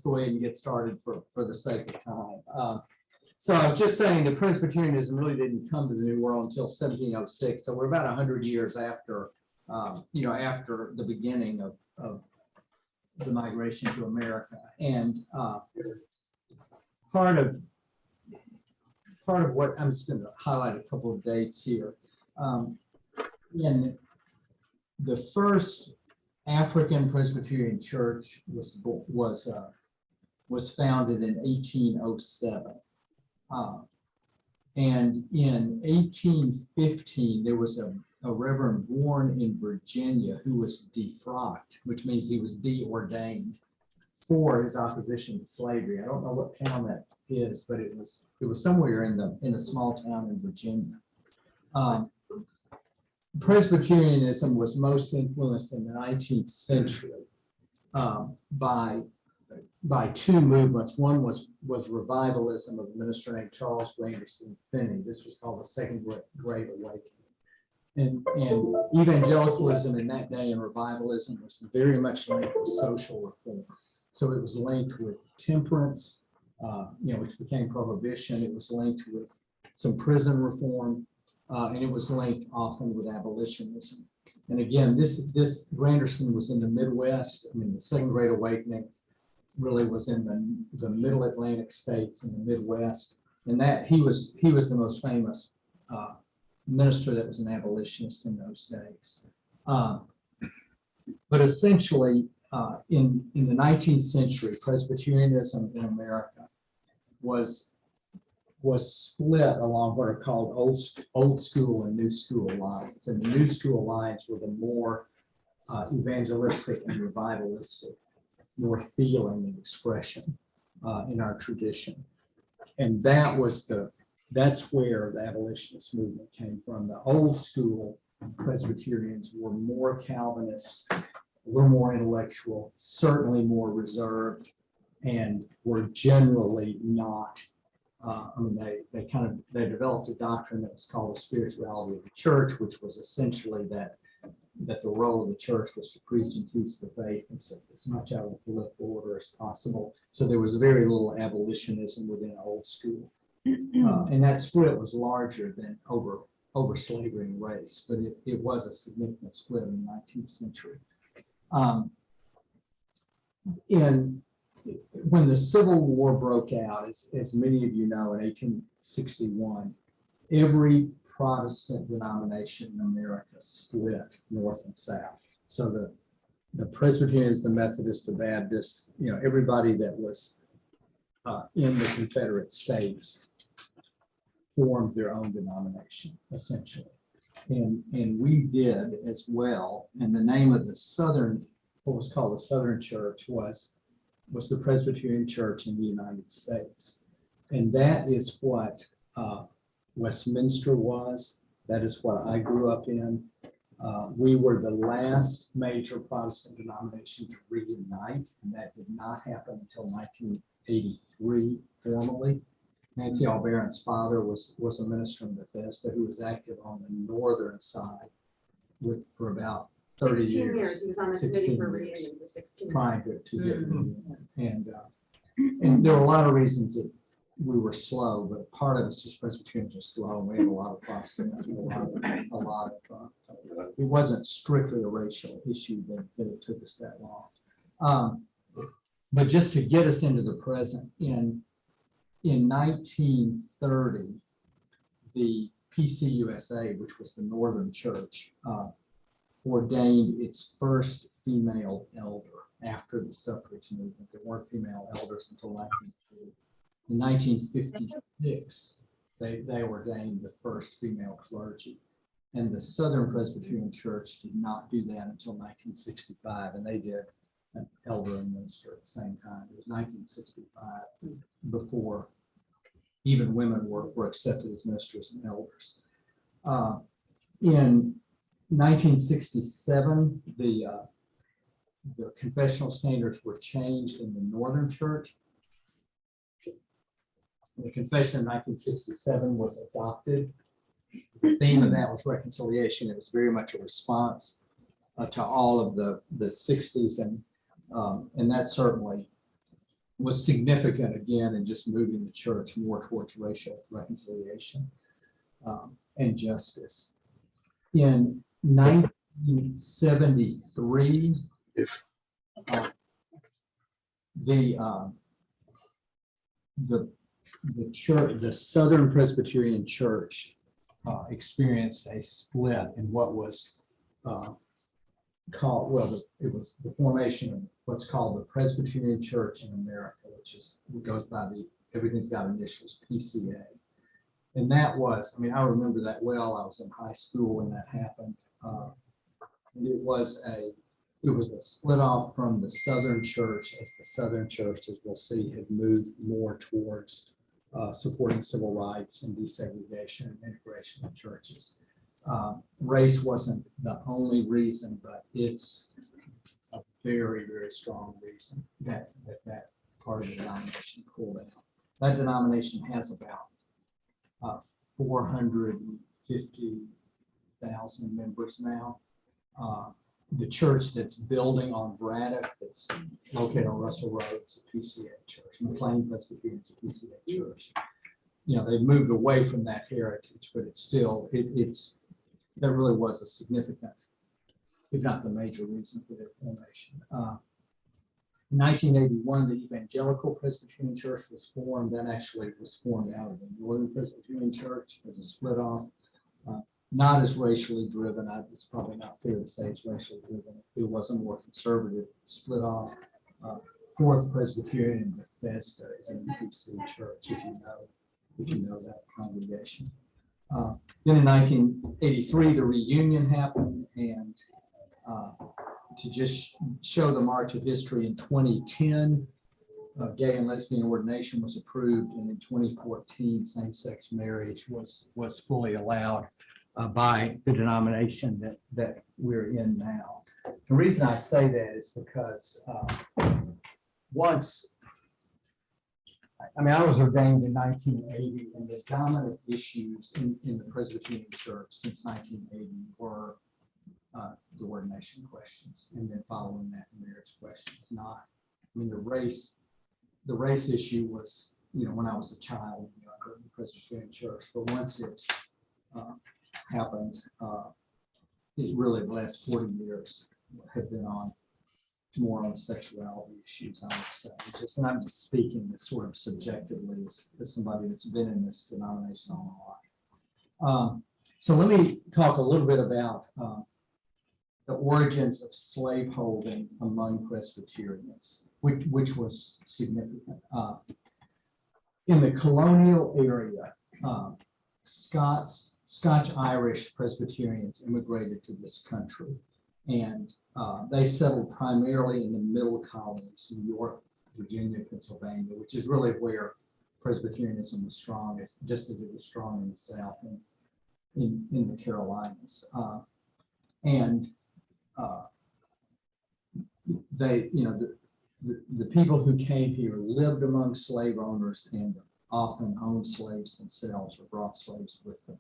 go ahead and get started for the sake of time. So I was just saying that Presbyterianism really didn't come to the New World until 1706. So we're about 100 years after, after the beginning of the migration to America. And part of what I'm just going to highlight a couple of dates here. In the first African Presbyterian church was founded in 1807. And in 1815, there was a reverend born in Virginia who was defrocked, which means he was deordained for his opposition to slavery. I don't know what town that is, but it was somewhere in a small town in Virginia. Presbyterianism was most influenced in the 19th century by two movements. One was revivalism of a minister named Charles Grandison Finney. This was called the Second Great Awakening. And evangelicalism in that day and revivalism was very much linked with social reform. So it was linked with temperance, which became prohibition. It was linked with some prison reform, and it was linked often with abolitionism. And again, this Granderson was in the Midwest. I mean, the Second Great Awakening really was in the Middle Atlantic states and the Midwest, and that he was the most famous minister that was an abolitionist in those days. But essentially, in the 19th century, Presbyterianism in America was split along what are called old school and new school lines. And the new school lines were the more evangelistic and revivalistic, more feeling and expression in our tradition. And that's where the abolitionist movement came from. The old school Presbyterians were more Calvinist, were more intellectual, certainly more reserved, and were generally not. They developed a doctrine that was called the spirituality of the church, which was essentially that the role of the church was to preach and teach the faith and so as much out of the political order as possible. So there was very little abolitionism within old school. And that split was larger than over slavery and race, but it was a significant split in the 19th century. When the Civil War broke out, as many of you know, in 1861, every Protestant denomination in America split north and south. So the Presbyterians, the Methodists, the Baptists, everybody that was in the Confederate States formed their own denomination, essentially. And we did as well. And the name of the what was called the Southern Church was the Presbyterian Church in the United States. And that is what Westminster was. That is what I grew up in. We were the last major Protestant denomination to reunite, and that did not happen until 1983 formally. Nancy Albarron's father was a minister in Bethesda who was active on the northern side for about 30 years. He was on the committee for reunion for 16 years. Prior to getting and there were a lot of reasons that we were slow, but part of it's just Presbyterians are slow, and we have a lot of Protestants and a lot of it wasn't strictly a racial issue that it took us that long. But just to get us into the present, in 1930, the PCUSA, which was the Northern Church, ordained its first female elder after the suffrage movement. There weren't female elders until 1950. In 1956, they ordained the first female clergy. And the Southern Presbyterian Church did not do that until 1965, and they did an elder and minister at the same time. It was 1965 before even women were accepted as ministers and elders. In 1967, the confessional standards were changed in the Northern Church. The confession in 1967 was adopted. The theme of that was reconciliation. It was very much a response to all of the 60s, and that certainly was significant again in just moving the church more towards racial reconciliation and justice. In 1973, the church, the Southern Presbyterian Church, experienced a split in what was called, well, it was the formation of what's called the Presbyterian Church in America, which is, it goes by everything's got initials, PCA. And that was, I mean, I remember that well. I was in high school when that happened. And it was a split off from the Southern Church, as the Southern Church, as we'll see, had moved more towards supporting civil rights and desegregation and integration of churches. Race wasn't the only reason, but it's a very, very strong reason that part of the denomination pulled out. That denomination has about 450,000 members now. The church that's building on Braddock, that's located on Russell Road, is a PCA church. McLean Presbyterian is a PCA church. You know, they've moved away from that heritage, but it's still, that really was a significant, if not the major reason for their formation. In 1981, the Evangelical Presbyterian Church was formed. That actually was formed out of the Northern Presbyterian Church as a split off. Not as racially driven. It's probably not fair to say it's racially driven. It was a more conservative split off. Fourth Presbyterian in Bethesda is an EPC church, if you know that congregation. Then in 1983, the reunion happened, and to just show the march of history, in 2010, gay and lesbian ordination was approved, and in 2014, same-sex marriage was fully allowed by the denomination that we're in now. The reason I say that is because I was ordained in 1980, and the dominant issues in the Presbyterian Church since 1980 were the ordination questions, and then following that, marriage questions. Not, I mean, the race issue was, when I was a child, in the Presbyterian Church, but once it happened, it really the last 40 years have been more on sexuality issues, I would say. And I'm just speaking this sort of subjectively as somebody that's been in this denomination all my life. So let me talk a little bit about the origins of slaveholding among Presbyterians, which was significant. In the colonial area, Scotch-Irish Presbyterians immigrated to this country, and they settled primarily in the middle colonies, New York, Virginia, Pennsylvania, which is really where Presbyterianism was strongest, just as it was strong in the South and in the Carolinas. The people who came here lived among slave owners and often owned slaves themselves or brought slaves with them.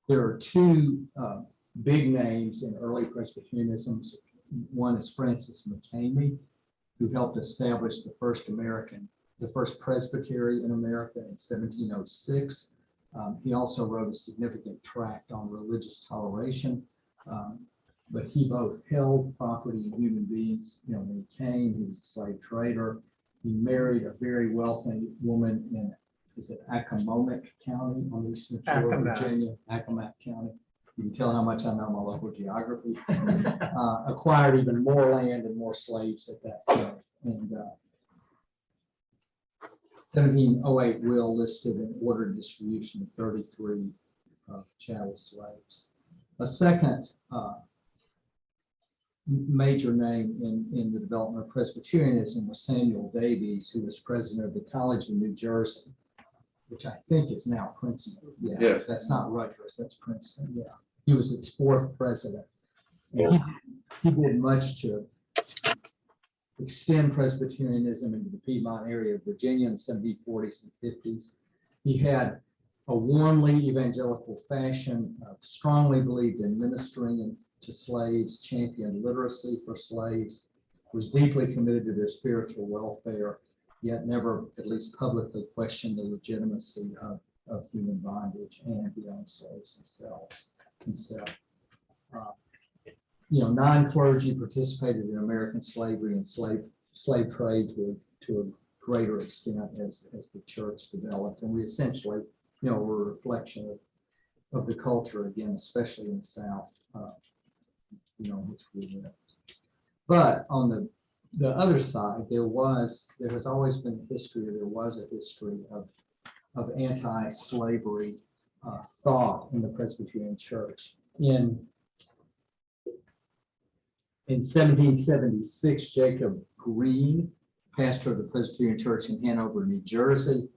There are two big names in early Presbyterianism. One is Francis McCamey, who helped establish the first presbytery in America in 1706. He also wrote a significant tract on religious toleration, but he both held property and human beings. When he came, he was a slave trader. He married a very wealthy woman in, Accomack County on Eastern Shore of Virginia, Accomack County. You can tell how much I know my local geography. Acquired even more land and more slaves at that point. And 1708 will listed and ordered distribution of 33 chattel slaves. A second major name in the development of Presbyterianism was Samuel Davies, who was president of the College of New Jersey, which I think is now Princeton. Yeah, yes. That's not Rutgers, that's Princeton. Yeah, he was its fourth president. And he did much to extend Presbyterianism into the Piedmont area of Virginia in the 1740s and 50s. He had a warmly evangelical fashion, strongly believed in ministering to slaves, championed literacy for slaves, was deeply committed to their spiritual welfare, yet never at least publicly questioned the legitimacy of human bondage and the owned slaves themselves. Non-clergy participated in American slavery and slave trade to a greater extent as the church developed. And we essentially, were a reflection of the culture, again, especially in the South, which we lived. But on the other side, there has always been a history of anti-slavery thought in the Presbyterian Church. In 1776, Jacob Green, pastor of the Presbyterian Church in Hanover, New Jersey,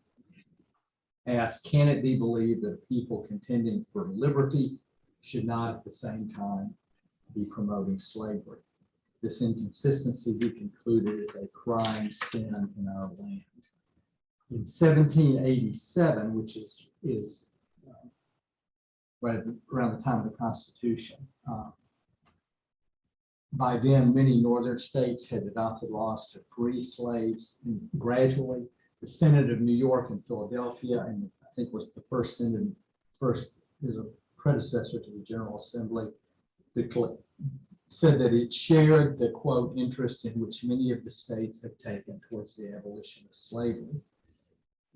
asked, can it be believed that a people contending for liberty should not at the same time be promoting slavery? This inconsistency, he concluded, is a crying sin in our land. In 1787, which is right around the time of the Constitution, by then, many northern states had adopted laws to free slaves, and gradually the Synod of New York and Philadelphia, and I think was the first synod, is a predecessor to the General Assembly, said that it shared the, quote, interest in which many of the states have taken towards the abolition of slavery.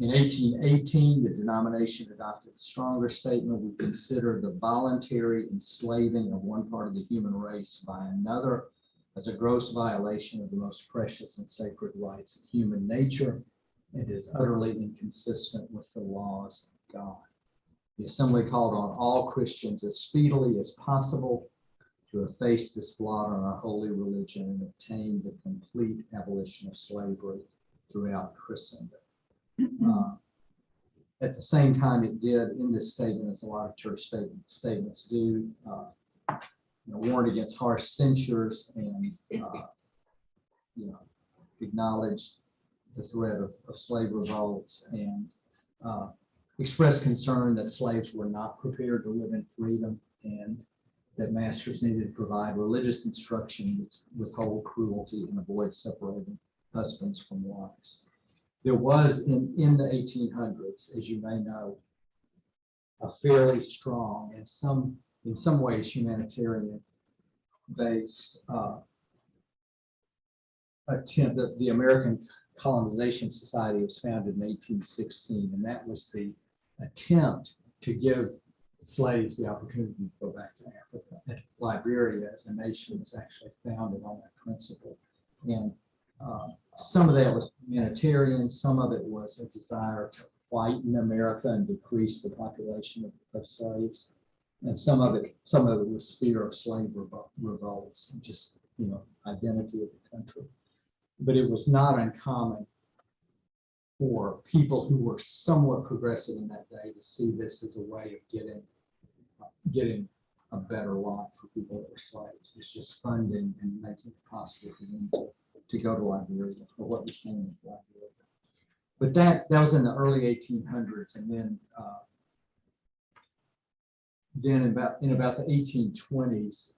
In 1818, the denomination adopted a stronger statement. We consider the voluntary enslaving of one part of the human race by another as a gross violation of the most precious and sacred rights of human nature and is utterly inconsistent with the laws of God. The Assembly called on all Christians as speedily as possible to efface this blot on our holy religion and obtain the complete abolition of slavery throughout Christendom. At the same time, it did in this statement, as a lot of church statements do, warned against harsh censures and acknowledged the threat of slave revolts and expressed concern that slaves were not prepared to live in freedom and that masters needed to provide religious instruction, withhold cruelty, and avoid separating husbands from wives. There was in the 1800s, as you may know, a fairly strong and in some ways humanitarian-based attempt. That the American Colonization Society was founded in 1816, and that was the attempt to give slaves the opportunity to go back to Africa. And Liberia as a nation was actually founded on that principle. And some of that was humanitarian, some of it was a desire to whiten America and decrease the population of slaves, and some of it was fear of slave revolts, and just identity of the country. But it was not uncommon for people who were somewhat progressive in that day to see this as a way of getting a better lot for people that were slaves. It's just funding and making it possible for them to go to Liberia, or what became of Liberia. But that was in the early 1800s, and then in about the 1820s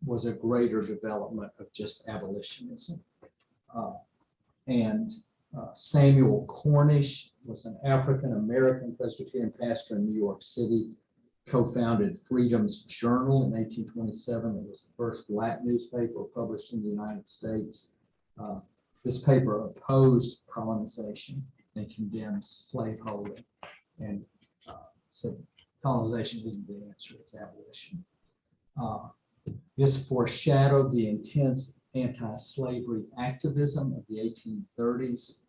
was a greater development of just abolitionism. Samuel Cornish was an African-American Presbyterian pastor in New York City, co-founded Freedom's Journal in 1827. It was the first Black newspaper published in the United States. This paper opposed colonization and condemned slaveholding, and said colonization isn't the answer, it's abolition. This foreshadowed the intense anti-slavery activism of the 1830s,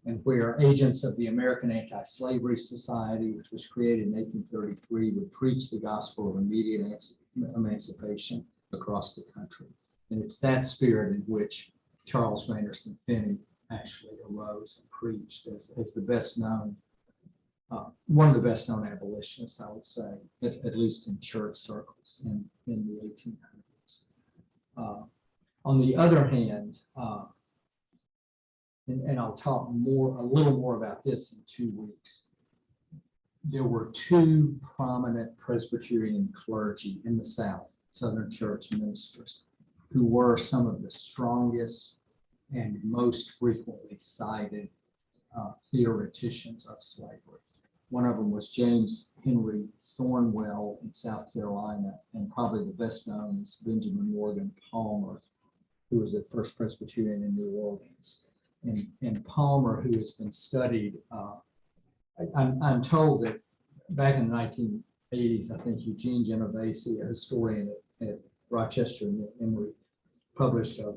and where agents of the American Anti-Slavery Society, which was created in 1833, would preach the gospel of immediate emancipation across the country. And it's that spirit in which Charles Grandison Finney actually arose and preached as the best known, one of the best known abolitionists, I would say, at least in church circles in the 1800s. On the other hand, and I'll talk a little more about this in 2 weeks, there were two prominent Presbyterian clergy in the South, Southern Church ministers, who were some of the strongest and most frequently cited theoreticians of slavery. One of them was James Henry Thornwell in South Carolina, and probably the best known is Benjamin Morgan Palmer, who was at First Presbyterian in New Orleans. And Palmer, who has been studied, I'm told that back in the 1980s, I think Eugene Genovese, a historian at Rochester and Emory, published a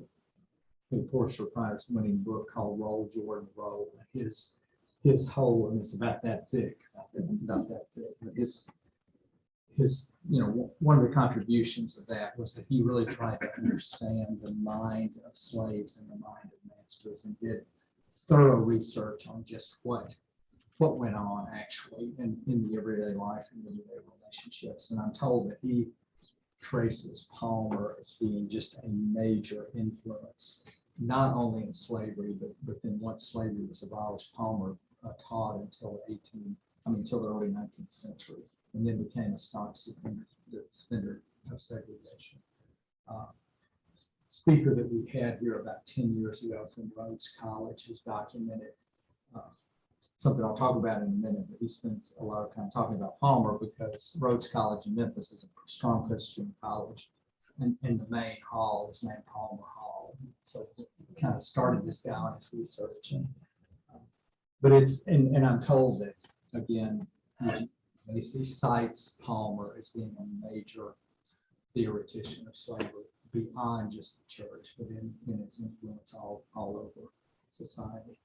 Pulitzer Prize winning book called Roll, Jordan, Roll. His whole, and it's about that thick, about that thick. But his, one of the contributions of that was that he really tried to understand the mind of slaves and the mind of masters, and did thorough research on just what went on actually in the everyday life and everyday relationships. And I'm told that he traces Palmer as being just a major influence, not only in slavery, but then once slavery was abolished, Palmer taught until the early 19th century, and then became a staunch defender of segregation. Speaker that we had here about 10 years ago from Rhodes College has documented something I'll talk about in a minute, but he spends a lot of time talking about Palmer because Rhodes College in Memphis is a strong Christian college, and the main hall is named Palmer Hall. So it kind of started this guy on his research. But and I'm told that, again, he cites Palmer as being a major theoretician of slavery beyond just the church, but in its influence all over society.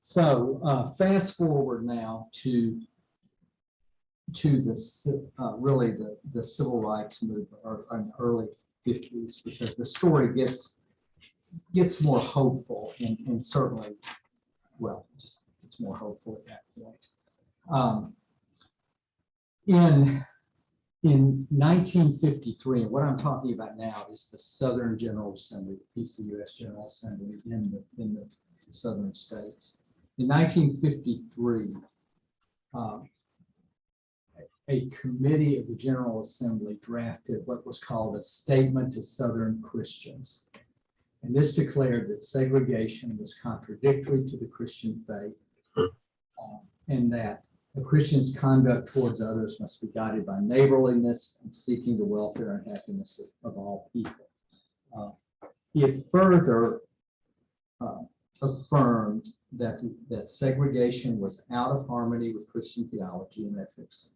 So fast forward now to the really the civil rights movement, or in the early 50s, because the story gets more hopeful, and certainly, well, just it's more hopeful at that point. In 1953, and what I'm talking about now is the Southern General Assembly, the PCUS General Assembly in the Southern states. In 1953, a committee of the General Assembly drafted what was called a Statement to Southern Christians. And this declared that segregation was contradictory to the Christian faith, and that a Christian's conduct towards others must be guided by neighborliness and seeking the welfare and happiness of all people. It further affirmed that segregation was out of harmony with Christian theology and ethics,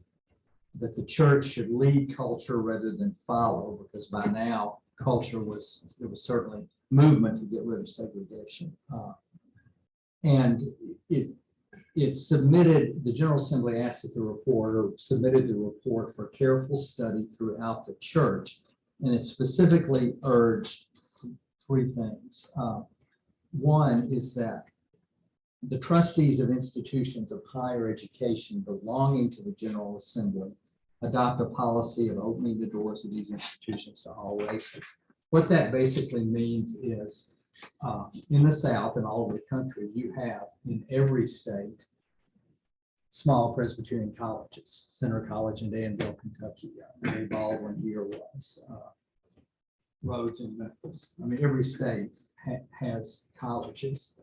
that the church should lead culture rather than follow, because by now there was certainly movement to get rid of segregation. And it submitted, the General Assembly asked that the report, or submitted the report for careful study throughout the church, and it specifically urged three things. One is that the trustees of institutions of higher education belonging to the General Assembly adopt a policy of opening the doors of these institutions to all races. What that basically means is, in the South and all over the country, you have in every state small Presbyterian colleges. Center College in Danville, Kentucky. Mary Baldwin here was. Rhodes in Memphis. I mean, every state has colleges.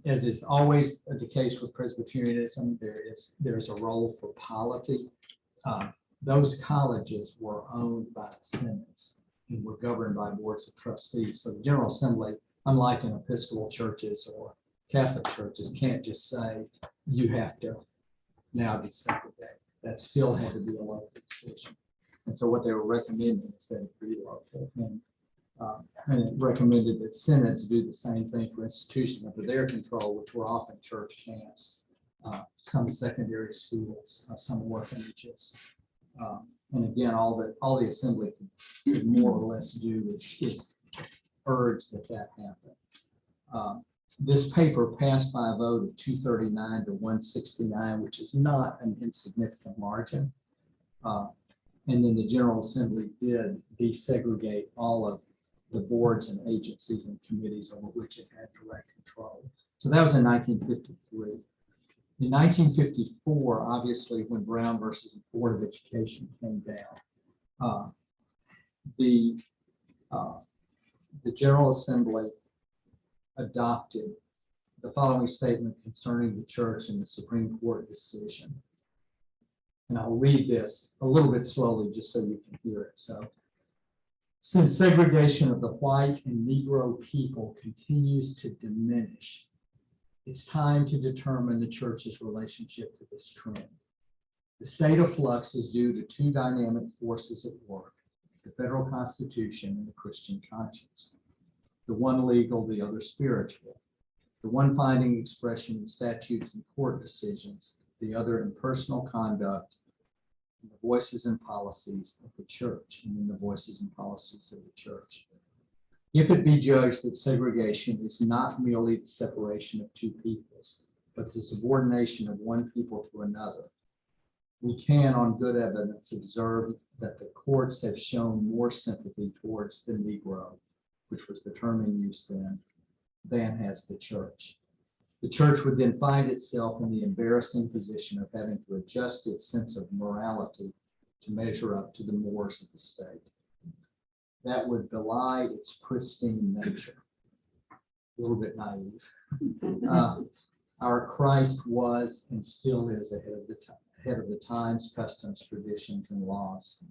As is always the case with Presbyterianism, there's a role for polity. Those colleges were owned by the synods and were governed by boards of trustees. So the General Assembly, unlike in Episcopal churches or Catholic churches, can't just say you have to now desegregate. That still had to be a local decision. And so what they were recommending is that it be local. And it recommended that synods do the same thing for institutions under their control, which were often church camps, some secondary schools, some orphanages. And again, all the assembly could more or less do is urge that happen. This paper passed by a vote of 239 to 169, which is not an insignificant margin. And then the General Assembly did desegregate all of the boards and agencies and committees over which it had direct control. So that was in 1953. In 1954, obviously, when Brown versus Board of Education came down, the the General Assembly adopted the following statement concerning the church and the Supreme Court decision. And I'll read this a little bit slowly just so you can hear it. So, since segregation of the white and Negro people continues to diminish, it's time to determine the church's relationship to this trend. The state of flux is due to two dynamic forces at work: the federal Constitution and the Christian conscience. The one legal, the other spiritual. The one finding expression in statutes and court decisions, the other in personal conduct, and the voices and policies of the church, and in the voices and policies of the church. If it be judged that segregation is not merely the separation of two peoples, but the subordination of one people to another, we can, on good evidence, observe that the courts have shown more sympathy towards the Negro, which was the term in use then, than has the church. The church would then find itself in the embarrassing position of having to adjust its sense of morality to measure up to the mores of the state. That would belie its pristine nature. A little bit naive. Our Christ was and still is ahead of the times, customs, traditions, and laws of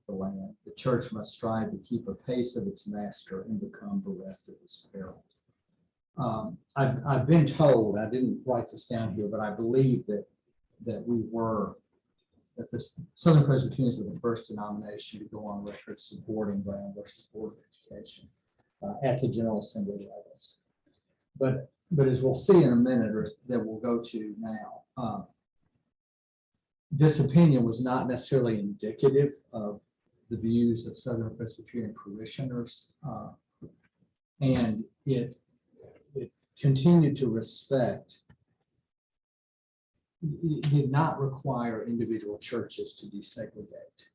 the land. The church must strive to keep a pace of its master and become bereft of his peril. I've been told, I didn't write this down here, but I believe that the Southern Presbyterians were the first denomination to go on record supporting Brown versus Board of Education at the General Assembly levels. But as we'll see in a minute, or that we'll go to now, this opinion was not necessarily indicative of the views of Southern Presbyterian parishioners, and it continued to respect. It did not require individual churches to desegregate.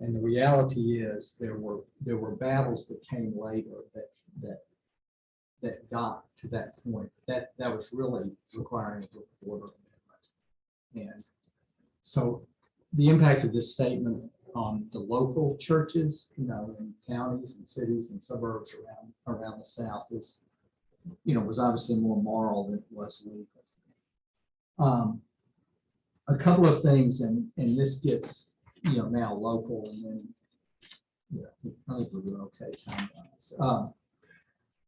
And the reality is there were battles that came later that got to that point. That was really requiring a border amendment. And so the impact of this statement on the local churches, in counties and cities and suburbs around the South was obviously more moral than it was legal. A couple of things, and this gets now local, and then I think we're doing okay time-wise.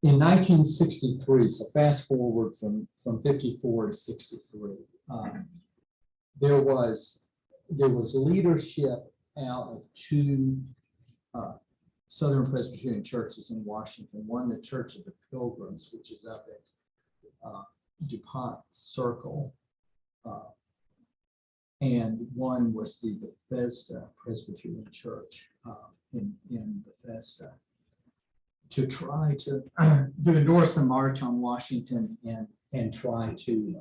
In 1963, so fast forward from 54 to 63, there was leadership out of two Southern Presbyterian churches in Washington. One, the Church of the Pilgrims, which is up at DuPont Circle, and one was the Bethesda Presbyterian Church in Bethesda, to try to endorse the March on Washington and try to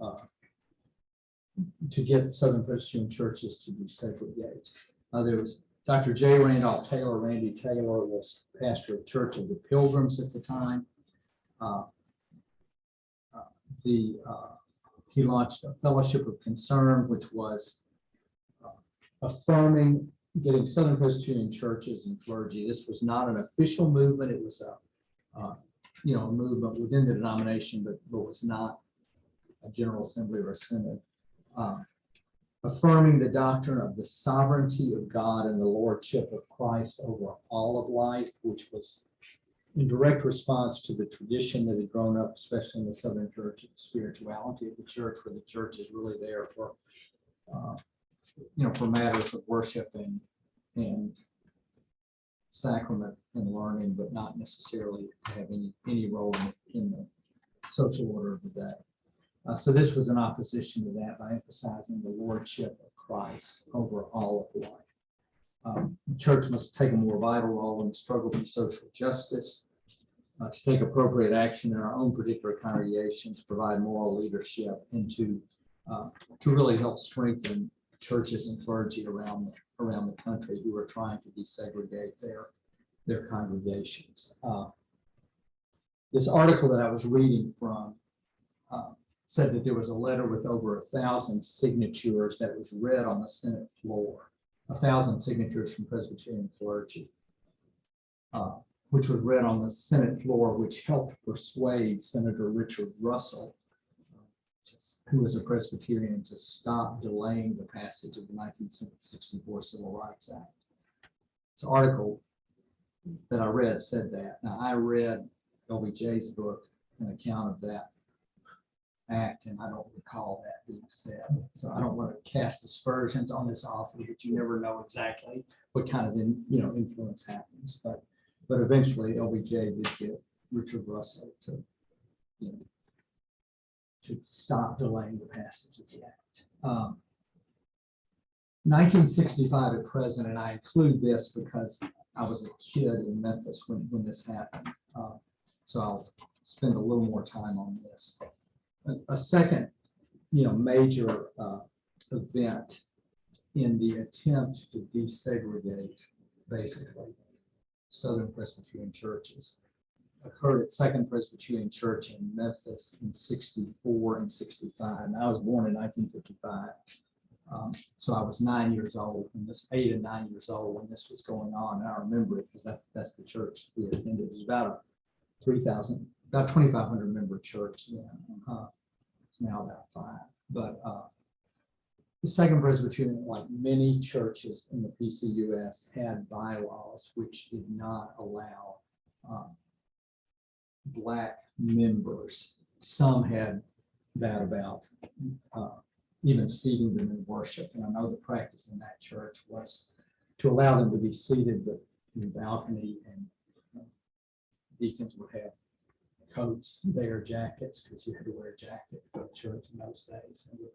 get Southern Presbyterian churches to desegregate. There was Dr. J. Randolph Taylor. Randy Taylor was pastor of Church of the Pilgrims at the time. He launched a Fellowship of Concern, which was affirming getting Southern Presbyterian churches and clergy. This was not an official movement. It was a movement within the denomination, but was not a General Assembly or a synod. Affirming the doctrine of the sovereignty of God and the lordship of Christ over all of life, which was in direct response to the tradition that had grown up, especially in the Southern Church, the spirituality of the church, where the church is really there for matters of worship and sacrament and learning, but not necessarily to have any role in the social order of the day. So this was an opposition to that by emphasizing the lordship of Christ over all of life. The church must take a more vital role in the struggle for social justice, to take appropriate action in our own particular congregations, provide moral leadership, and to really help strengthen churches and clergy around the country who are trying to desegregate their congregations. This article that I was reading from said that there was a letter with over 1,000 signatures that was read on the Senate floor, 1,000 signatures from Presbyterian clergy, which was read on the Senate floor, which helped persuade Senator Richard Russell, who was a Presbyterian, to stop delaying the passage of the 1964 Civil Rights Act. This article that I read said that. Now, I read LBJ's book, an account of that act, and I don't recall that being said. So I don't want to cast aspersions on this author, but you never know exactly what kind of influence happens. But eventually LBJ did get Richard Russell to stop delaying the passage of the act. 1965 at present, and I include this because I was a kid in Memphis when this happened. So I'll spend a little more time on this. A second, major event in the attempt to desegregate, basically, Southern Presbyterian churches occurred at Second Presbyterian Church in Memphis in 64 and 65. And I was born in 1955. So I was 9 years old, and 8 and 9 years old when this was going on. And I remember it because that's the church we attended. It was about 2,500 member church then. It's now about 5. But the Second Presbyterian, like many churches in the PCUS, had bylaws which did not allow Black members. Some had that about even seating them in worship. And I know the practice in that church was to allow them to be seated in the balcony, and deacons would have coats, their jackets, because you had to wear a jacket to go to church in those days, and would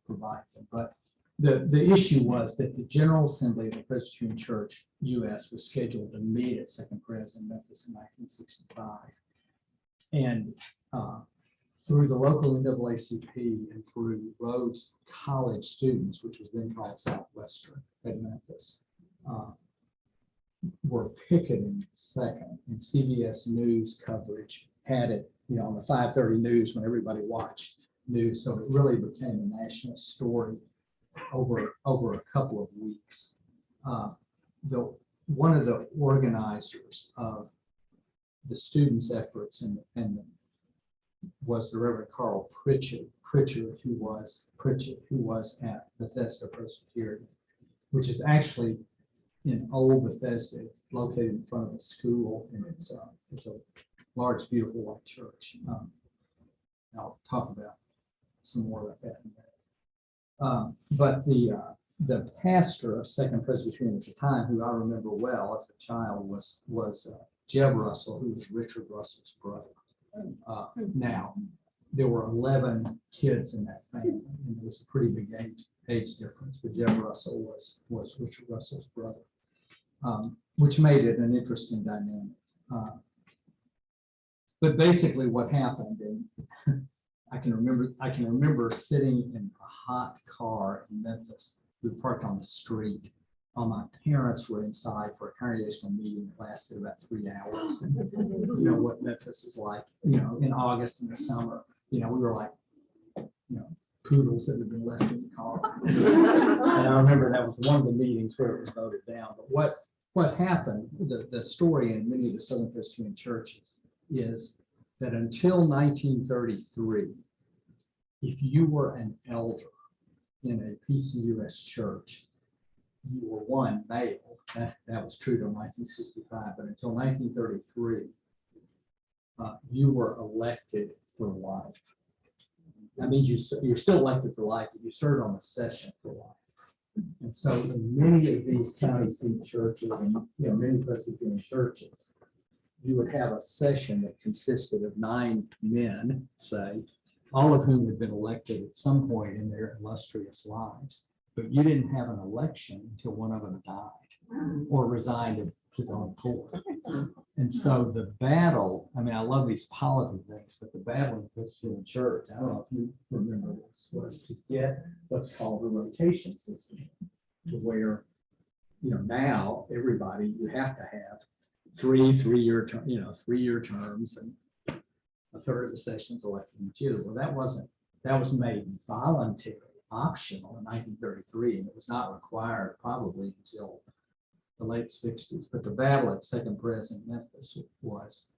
provide them. But the issue was that the General Assembly of the Presbyterian Church U.S. was scheduled to meet at Second Pres in Memphis in 1965. And through the local NAACP and through Rhodes College students, which was then called Southwestern at Memphis, were picketing Second, and CBS News coverage had it, on the 5:30 news when everybody watched news. So it really became a national story over a couple of weeks. One of the organizers of the students' efforts was the Reverend Carl Pritchard, who was at Bethesda Presbyterian, which is actually in Old Bethesda. It's located in front of a school, and it's a large, beautiful white church. I'll talk about some more about that in a minute. But the pastor of Second Presbyterian at the time, who I remember well as a child, was Jeb Russell, who was Richard Russell's brother. Now, there were 11 kids in that family, and there was a pretty big age difference, but Jeb Russell was Richard Russell's brother, which made it an interesting dynamic. But basically what happened, and I can remember sitting in a hot car in Memphis. We parked on the street. My parents were inside for a congregational meeting that lasted about 3 hours. And you know what Memphis is like, in August in the summer, we were like, poodles that had been left in the car. And I remember that was one of the meetings where it was voted down. But what happened, the story in many of the Southern Presbyterian churches is that until 1933, if you were an elder in a PCUS church, you were one, male. That was true till 1965, but until 1933, you were elected for life. That means you're still elected for life, but you served on a session for life. And so in many of these county seat churches and many Presbyterian churches, you would have a session that consisted of 9 men, say, all of whom had been elected at some point in their illustrious lives. But you didn't have an election until one of them died or resigned of his own accord. And so the battle, I love these politics things, but the battle in the Presbyterian church, I don't know if you remember this, was to get what's called the rotation system, to where, now everybody, you have to have three-year terms, and a third of the sessions elected each year. Well, that was made voluntary, optional in 1933, and it was not required probably until the late 60s. But the battle at Second Pres in Memphis was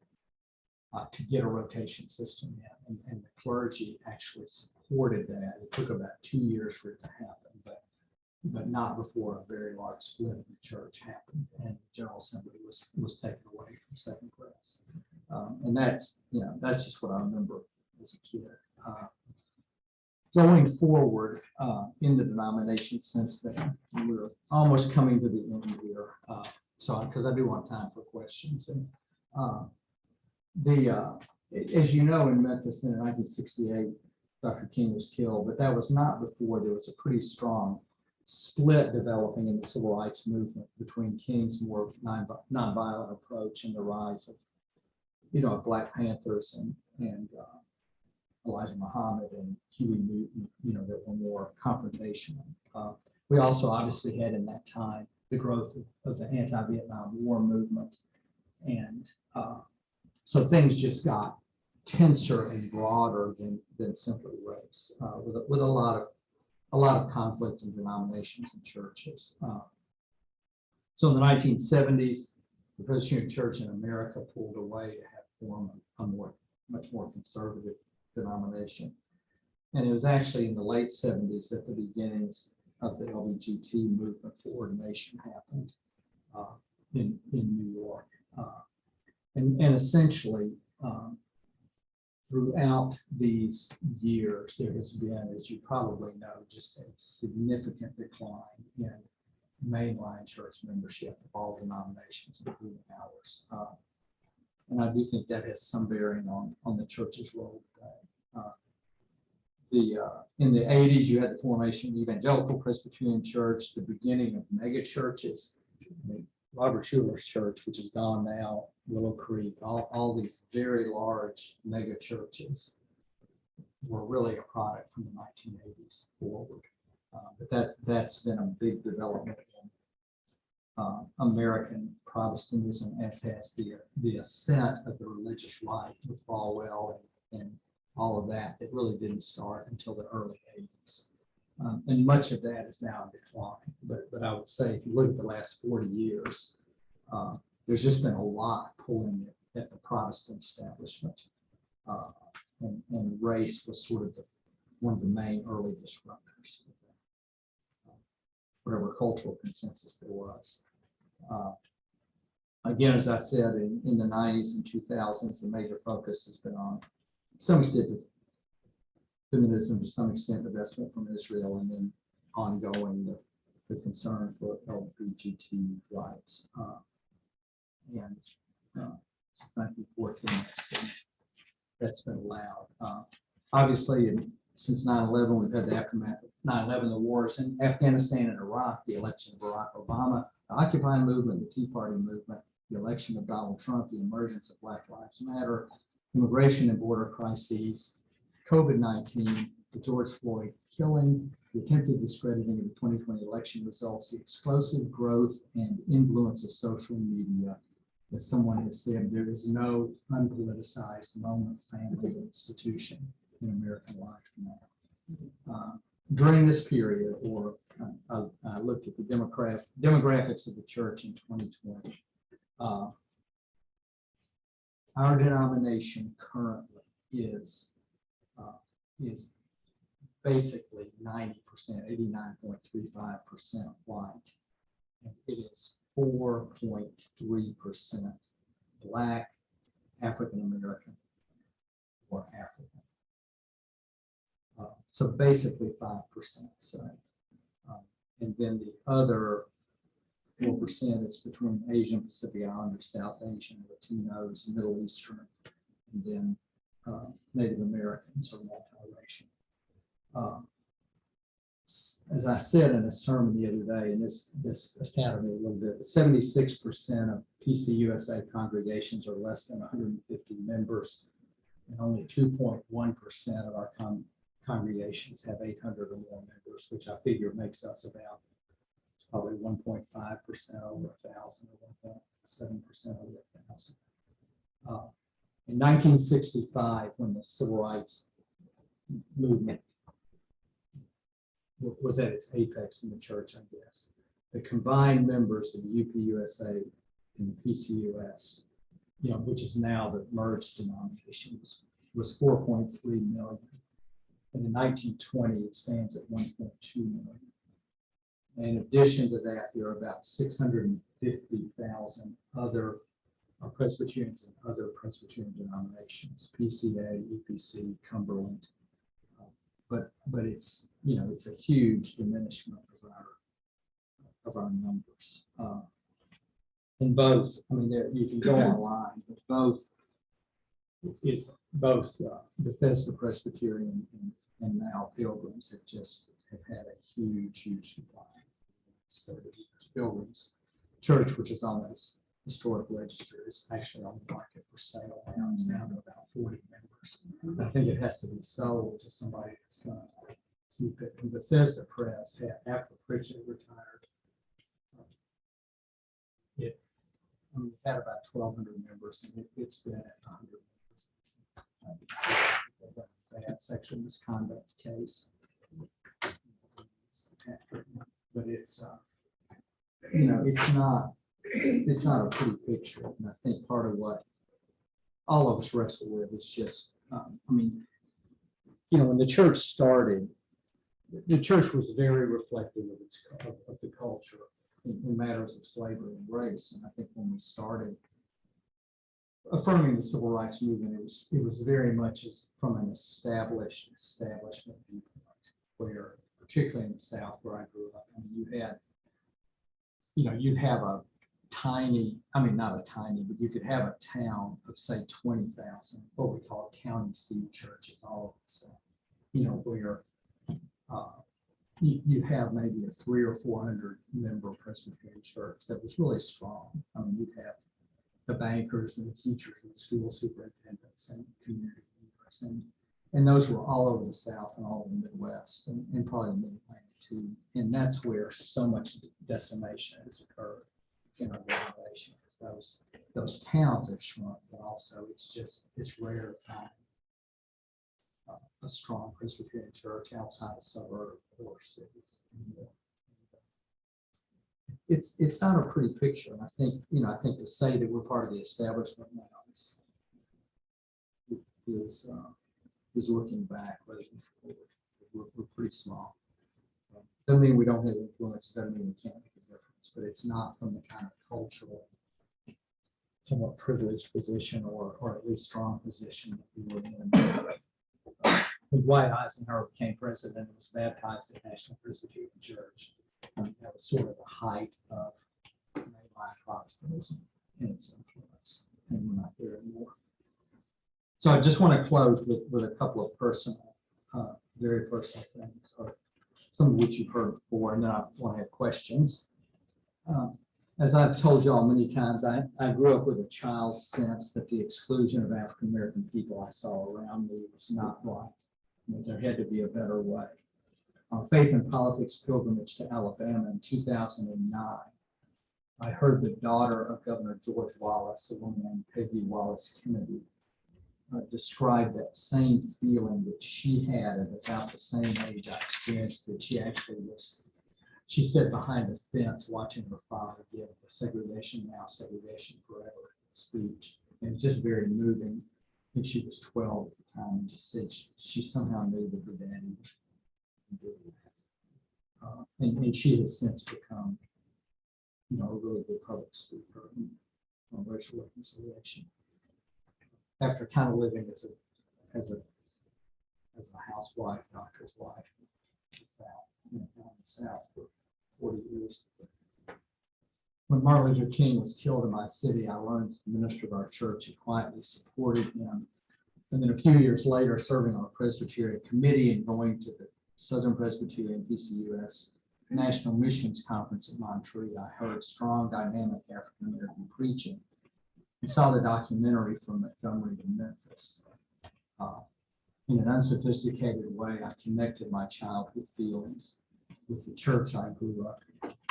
to get a rotation system in, and the clergy actually supported that. It took about 2 years for it to happen, but not before a very large split in the church happened, and the General Assembly was taken away from Second Pres. And that's just what I remember as a kid. Going forward in the denomination since then, we're almost coming to the end here. So, because I do want time for questions. And as you know, in Memphis in 1968, Dr. King was killed, but that was not before there was a pretty strong split developing in the civil rights movement between King's more nonviolent approach and the rise of Black Panthers and Elijah Muhammad and Huey Newton, that were more confrontational. We also obviously had in that time the growth of the anti-Vietnam War movement, and so things just got tenser and broader than simply race, with a lot of conflict in denominations and churches. So in the 1970s, the Presbyterian Church in America pulled away to have form a much more conservative denomination. And it was actually in the late 70s that the beginnings of the LBGT movement for ordination happened in New York. And essentially, throughout these years, there has been, as you probably know, just a significant decline in mainline church membership of all denominations, including ours. And I do think that has some bearing on the church's role today. In the 80s, you had the formation of the Evangelical Presbyterian Church, the beginning of mega churches. Robert Schuller's church, which is gone now, Willow Creek, all these very large mega churches were really a product from the 1980s forward. But that's been a big development in American Protestantism, as has the ascent of the religious right with Falwell and all of that really didn't start until the early 80s. And much of that is now in decline. But I would say if you look at the last 40 years, there's just been a lot pulling at the Protestant establishment. And race was sort of one of the main early disruptors. Whatever cultural consensus there was. Again, as I said, in the 90s and 2000s, the major focus has been on some extent of feminism, to some extent investment from Israel, and then ongoing the concern for LGBT rights. And so thank you for that's been allowed. Obviously, since 9/11, we've had the aftermath of 9/11, the wars in Afghanistan and Iraq, the election of Barack Obama, the Occupy movement, the Tea Party movement, the election of Donald Trump, the emergence of Black Lives Matter, immigration and border crises, COVID-19, the George Floyd killing, the attempted discrediting of the 2020 election results, the explosive growth and influence of social media. As someone has said, there is no unpoliticized moment, family, or institution in American life now. During this period, I looked at the demographics of the church in 2020. Our denomination currently is basically 90%, 89.35% white, and it is 4.3% Black, African American, or African. So basically 5%. So, and then the other 4% is between Asian, Pacific Islanders, South Asian, Latinos, Middle Eastern, and then Native Americans or multiracial. As I said in a sermon the other day, and this astounded me a little bit, 76% of PCUSA congregations are less than 150 members, and only 2.1% of our congregations have 800 or more members, which I figure makes us about probably 1.5% over 1,000 or 1.7% over 1,000. In 1965, when the civil rights movement was at its apex in the church, I guess, the combined members of the UPUSA and the PCUS, which is now the merged denominations, was 4.3 million. And in 1920, it stands at 1.2 million. And in addition to that, there are about 650,000 other Presbyterians and other Presbyterian denominations, PCA, EPC, Cumberland. But it's it's a huge diminishment of our numbers. In both, you can go online, but both Bethesda Presbyterian and now Pilgrims have had a huge decline. So the Pilgrims Church, which is on this historic register, is actually on the market for sale now. It's down to about 40 members. I think it has to be sold to somebody that's going to keep it. And Bethesda Press after Pritchett retired, it had about 1,200 members, and it's been at 100 members. They had sexual misconduct case, but it's not a pretty picture. And I think part of what all of us wrestle with is just, when the church started, the church was very reflective of the culture in matters of slavery and race. And I think when we started affirming the civil rights movement, it was very much as from an establishment viewpoint, where particularly in the South where I grew up, you'd have a tiny, not a tiny, but you could have a town of say 20,000, what we call county seat churches all over the South, where you have maybe a 300 or 400 member Presbyterian church that was really strong. You'd have the bankers and the teachers and the school superintendents and community leaders, and those were all over the South and all over the Midwest and probably the Mid-Atlantic too. And that's where so much decimation has occurred in our denomination. Those towns have shrunk, but also it's rare to find a strong Presbyterian church outside a suburb or cities. It's not a pretty picture, and I think to say that we're part of the establishment now is looking back rather than forward. We're pretty small. Doesn't mean we don't have influence. Doesn't mean we can't make a difference. But it's not from the kind of cultural, somewhat privileged position or at least strong position that we were in. When Dwight Eisenhower became president and was baptized at National Presbyterian Church, that was sort of the height of mainline Protestantism and its influence, and we're not there anymore. So I just want to close with a couple of personal, very personal things, or some of which you've heard before, and then I want to have questions. As I've told y'all many times, I grew up with a child's sense that the exclusion of African American people I saw around me was not right. There had to be a better way. On Faith and Politics pilgrimage to Alabama in 2009, I heard the daughter of Governor George Wallace, a woman named Peggy Wallace Kennedy, describe that same feeling that she had at about the same age I experienced, that she actually was, she said, behind the fence watching her father give the segregation now, segregation forever speech. And it was just very moving. I think she was 12 at the time, and just said she somehow knew that her daddy was doing that. And she has since become, a really good public speaker on racial reconciliation. After kind of living as a housewife, doctor's wife in the South, in the South for 40 years. When Martin Luther King was killed in my city, I learned the minister of our church had quietly supported him. And then a few years later, serving on a Presbyterian committee and going to the Southern Presbyterian PCUS National Missions Conference at Montreat, I heard strong, dynamic African American preaching. I saw the documentary from Montgomery to Memphis. In an unsophisticated way, I connected my childhood feelings with the church I grew up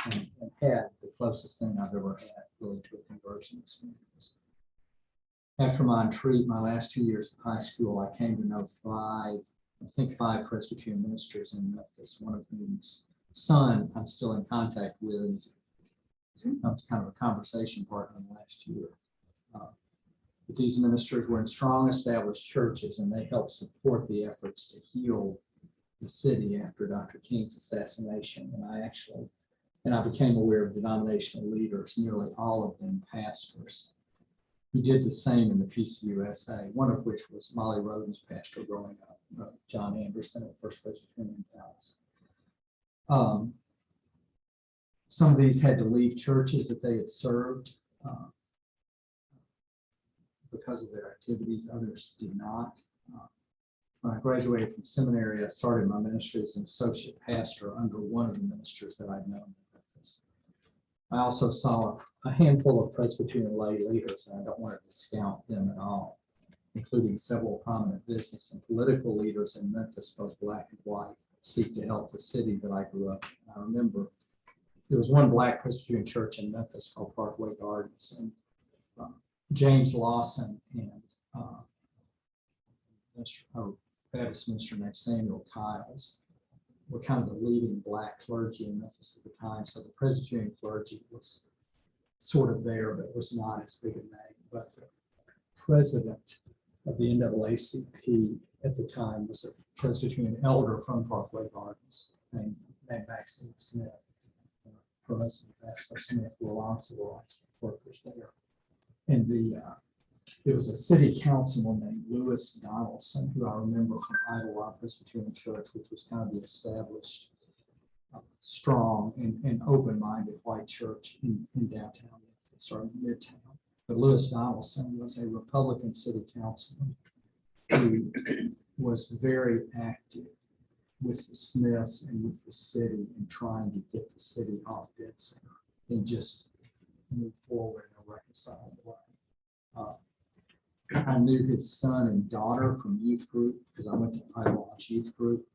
and had the closest thing I've ever had really to a conversion experience. After Montreat, my last 2 years of high school, I came to know five Presbyterian ministers in Memphis, one of whom's son, I'm still in contact with, and he's kind of a conversation partner last year. But these ministers were in strong established churches, and they helped support the efforts to heal the city after Dr. King's assassination. And I became aware of denominational leaders, nearly all of them pastors. He did the same in the PCUSA, one of which was Molly Roden's pastor growing up, John Anderson at First Presbyterian in Dallas. Some of these had to leave churches that they had served because of their activities. Others did not. When I graduated from seminary, I started my ministry as an associate pastor under one of the ministers that I'd known in Memphis. I also saw a handful of Presbyterian lay leaders, and I don't want to discount them at all, including several prominent business and political leaders in Memphis, both black and white, seek to help the city that I grew up in. I remember there was one black Presbyterian church in Memphis called Parkway Gardens, and James Lawson and a Baptist minister named Samuel Kiles were kind of the leading black clergy in Memphis at the time. So the Presbyterian clergy was sort of there, but was not as big a name. But the president of the NAACP at the time was a Presbyterian elder from Parkway Gardens named Maxine Smith. President Pastor Smith belonged to the rights workers there. And there was a city councilman named Lewis Donaldson, who I remember from Idlewild Presbyterian Church, which was kind of the established, strong and open-minded white church in downtown Memphis, or midtown. But Lewis Donaldson was a Republican city councilman who was very active with the Smiths and with the city in trying to get the city off dead center and just move forward in a reconciled way. I knew his son and daughter from youth group because I went to Idlewild's youth group,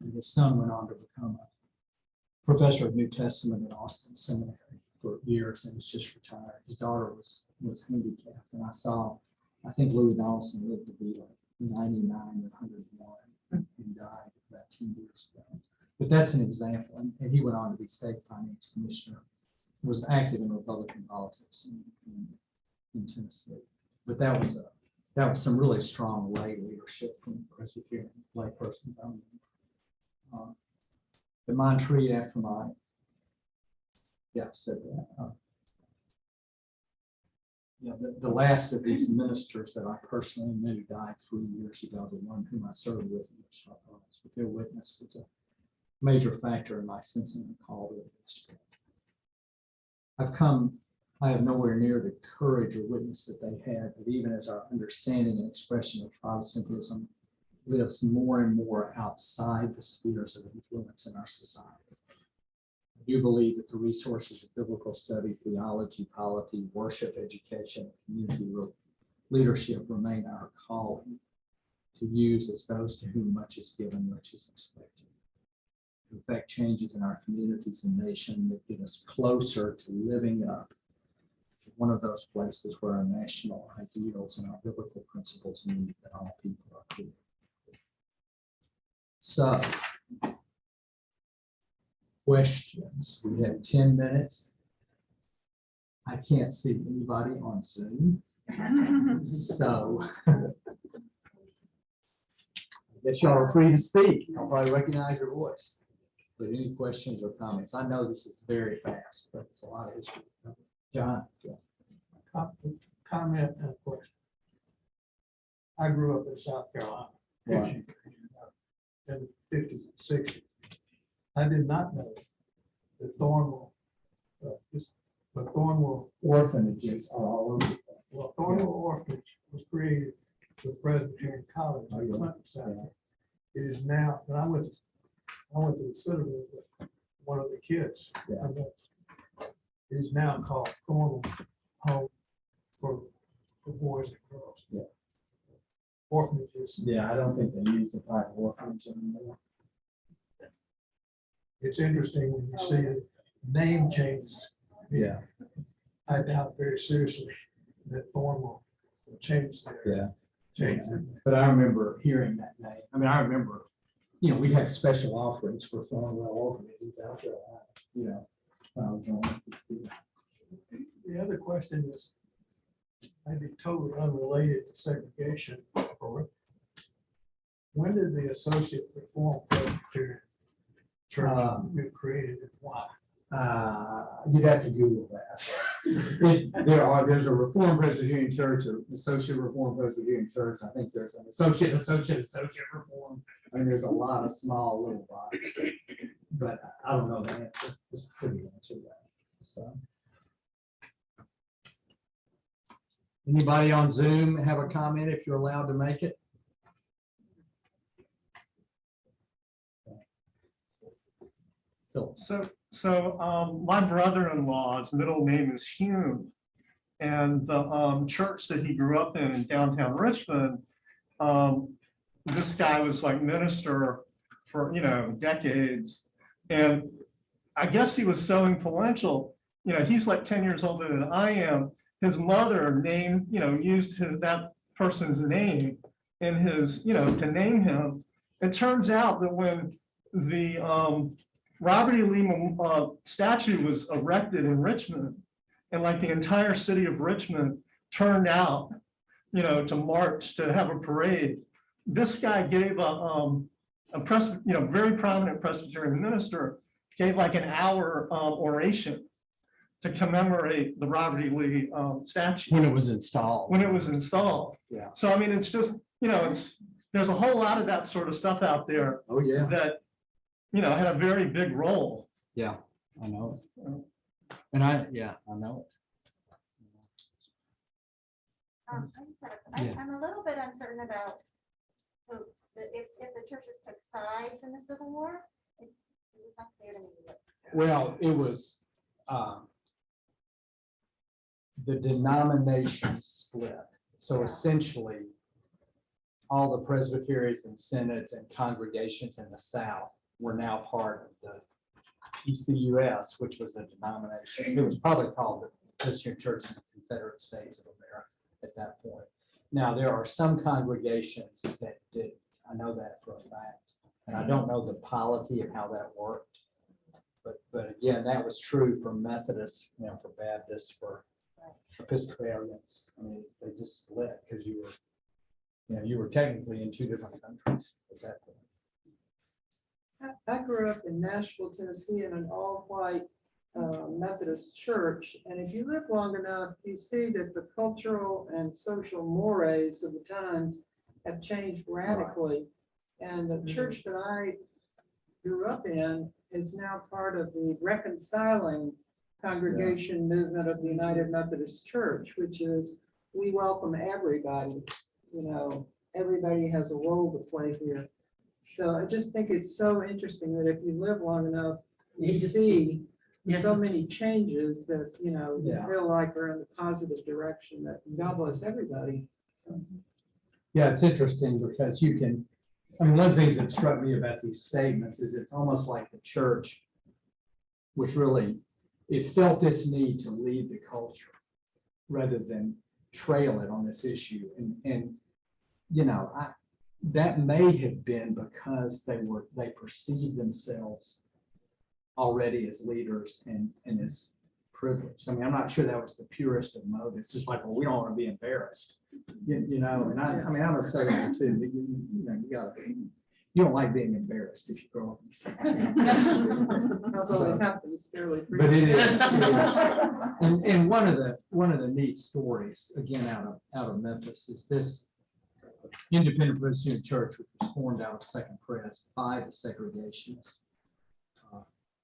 and his son went on to become a professor of New Testament at Austin Seminary for years and was just retired. His daughter was handicapped, and I think Louis Donaldson lived to be like 99 or 101 and died about 10 years ago. But that's an example, and he went on to be state finance commissioner, was active in Republican politics in Tennessee. But that was some really strong lay leadership from Presbyterian lay persons. The Montree after my, I've said that. The last of these ministers that I personally knew died 3 years ago. The one whom I served with, but their witness was a major factor in my sensing the call to the ministry. I have nowhere near the courage or witness that they had, but even as our understanding and expression of Protestantism lives more and more outside the spheres of influence in our society, I do believe that the resources of biblical study, theology, polity, worship, education, and community leadership remain our calling to use as those to whom much is given, much is expected. In fact, changes in our communities and nation that get us closer to living up to one of those places where our national ideals and our biblical principles mean that all people are created. So, questions. We have 10 minutes. I can't see anybody on Zoom. So, I guess y'all are free to speak. I'll probably recognize your voice. But any questions or comments? I know this is very fast, but it's a lot of history. John? Comment and a question. I grew up in South Carolina, Right. in the 50s and 60s. I did not know that Thornwell Orphanages are all over. Thornwell Orphanage was created with Presbyterian College Oh, in yeah. Clinton, South Carolina. It is now, and I went to the Citadel with one of the kids. Yeah. It is now called Thornwell Home for boys and girls. Yeah. Orphanages. Yeah, I don't think they use the title orphanage anymore. It's interesting when you see the name changes. Yeah. I doubt very seriously that Thornwell will change their. Yeah. Change their. But I remember hearing that name. I mean, I remember you know, we have special offerings for Thornwell orphanages out there, you know. The other question is maybe totally unrelated to segregation. When did the Associate Reformed Presbyterian Church get created and why? You'd have to Google that. There's a Reformed Presbyterian Church, an Associate Reformed Presbyterian Church. I think there's an Associate Reformed. I mean, there's a lot of small little bodies, but I don't know the answer, the specific answer to that. So, anybody on Zoom have a comment if you're allowed to make it? So my brother-in-law's middle name is Hume, and the church that he grew up in downtown Richmond, this guy was like minister for, you know, decades. And I guess he was so influential, you know, he's like 10 years older than I am. His mother named, you know, used that person's name in his, you know, to name him. It turns out that when the Robert E. Lee statue was erected in Richmond, and like the entire city of Richmond turned out, you know, to march, to have a parade. This guy gave a very prominent Presbyterian minister, gave like an hour oration to commemorate the Robert E. Lee statue. When it was installed. When it was installed. Yeah. So, I mean, it's just, you know, there's a whole lot of that sort of stuff out there Oh, yeah. that, you know, had a very big role. Yeah, I know it. And I know it. I'm a little bit uncertain about if the churches took sides in the Civil War. It was not clear to me. Well, it was the denomination split. So Yeah. essentially, all the presbyteries and synods and congregations in the South were now part of the ECUS, which was a denomination. It was probably called the Christian Church in the Confederate States of America at that point. Now, there are some congregations that did. I know that for a fact. And I don't know the polity of how that worked. But again, that was true for Methodists, you know, for Baptists, for Episcopalians. I mean, they just split because you were technically in two different countries at that point. I grew up in Nashville, Tennessee, in an all-white Methodist church. And if you live long enough, you see that the cultural and social mores of the times have changed radically. And the church that I grew up in is now part of the reconciling congregation movement of the United Methodist Church, which is we welcome everybody. You know, everybody has a role to play here. So I just think it's so interesting that if you live long enough, you see so many changes that, you know, you feel like are in the positive direction, that God bless everybody. So. Yeah, it's interesting because you can, I mean, one of the things that struck me about these statements is it's almost like the church was really, it felt this need to lead the culture rather than trail it on this issue. And you know, that may have been because they perceived themselves already as leaders and as privileged. I mean, I'm not sure that was the purest of motives. It's like, well, we don't want to be embarrassed, you know. And I mean, I'm a second too. But you don't like being embarrassed if you grow up in the South. Although it happens fairly But frequently. it is. And one of the neat stories again out of Memphis is this independent Presbyterian church, which was formed out of Second Pres by the segregationists,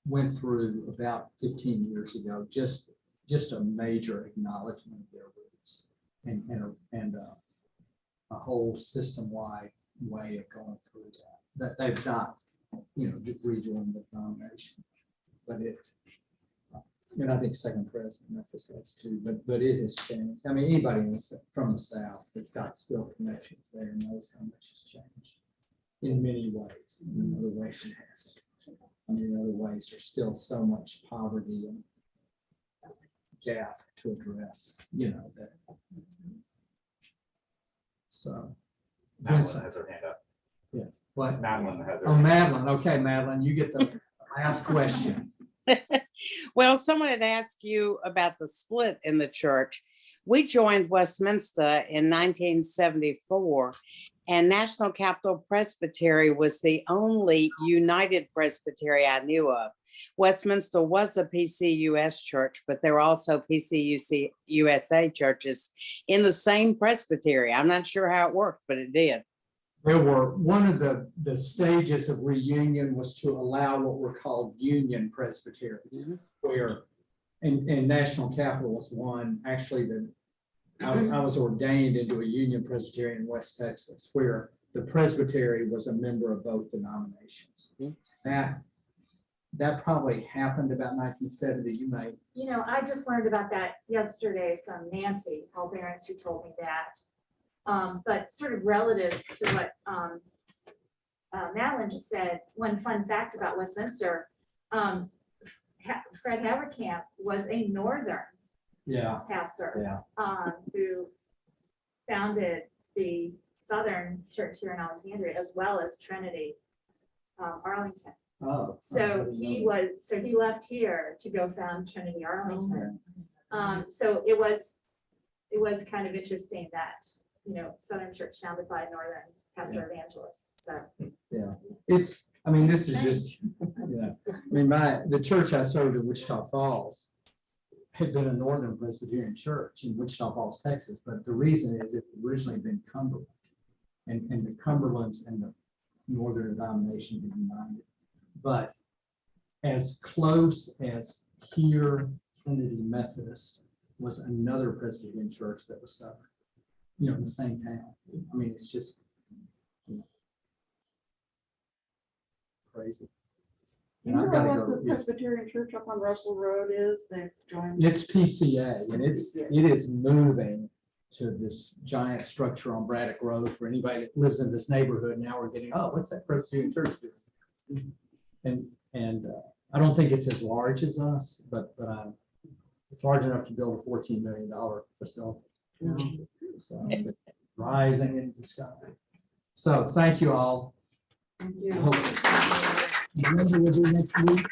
went through about 15 years ago just a major acknowledgement of their roots and a whole system-wide way of going through that they've not, you know, rejoined the denomination, but it. And I think Second Pres in Memphis has too, but it has changed. I mean, anybody from the South that's got still connections there knows how much has changed in many ways. In other ways, it hasn't. I mean, in other ways, there's still so much poverty and gap to address, you know, that. So. Pamela has her hand up. Yes, what? Madeline has Oh, her. Madeline, okay, Madeline, you get the last question. Well, someone had asked you about the split in the church. We joined Westminster in 1974, and National Capital Presbytery was the only United Presbytery I knew of. Westminster was a PCUS church, but there were also PCUC USA churches in the same presbytery. I'm not sure how it worked, but it did. There were, one of the stages of reunion was to allow what were called union presbyteries, where, and National Capital was one, actually, I was ordained into a union presbytery in West Texas, where the presbytery was a member of both denominations. That probably happened about 1970, you may. You know, I just learned about that yesterday from Nancy, Hall Barons, who told me that. But sort of relative to what Madeline just said, one fun fact about Westminster, Fred Haverkamp was a Northern Yeah, pastor yeah. who founded the Southern Church here in Alexandria, as well as Trinity Arlington. Oh. So he left here to go found Trinity Arlington. So it was kind of interesting that, you know, Southern Church founded by a Northern pastor evangelist, so. Yeah, it's, I mean, this is just, yeah, I mean, the church I served in Wichita Falls had been a Northern Presbyterian church in Wichita Falls, Texas, but the reason is it originally been Cumberland. And the Cumberlands and the Northern denomination had united. But as close as here, Trinity Methodist was another Presbyterian church that was Southern, you know, in the same town. I mean, it's just, you know, crazy. You And know I've gotta what go, the yes. Presbyterian church up on Russell Road is? They've joined. It's PCA, and it is moving to this giant structure on Braddock Road. For anybody that lives in this neighborhood, now we're getting, oh, what's that Presbyterian church doing? And I don't think it's as large as us, but it's large enough to build a $14 million facility. So it's rising into the sky. So thank you all. Thank you. I hope- Remember we'll do next week.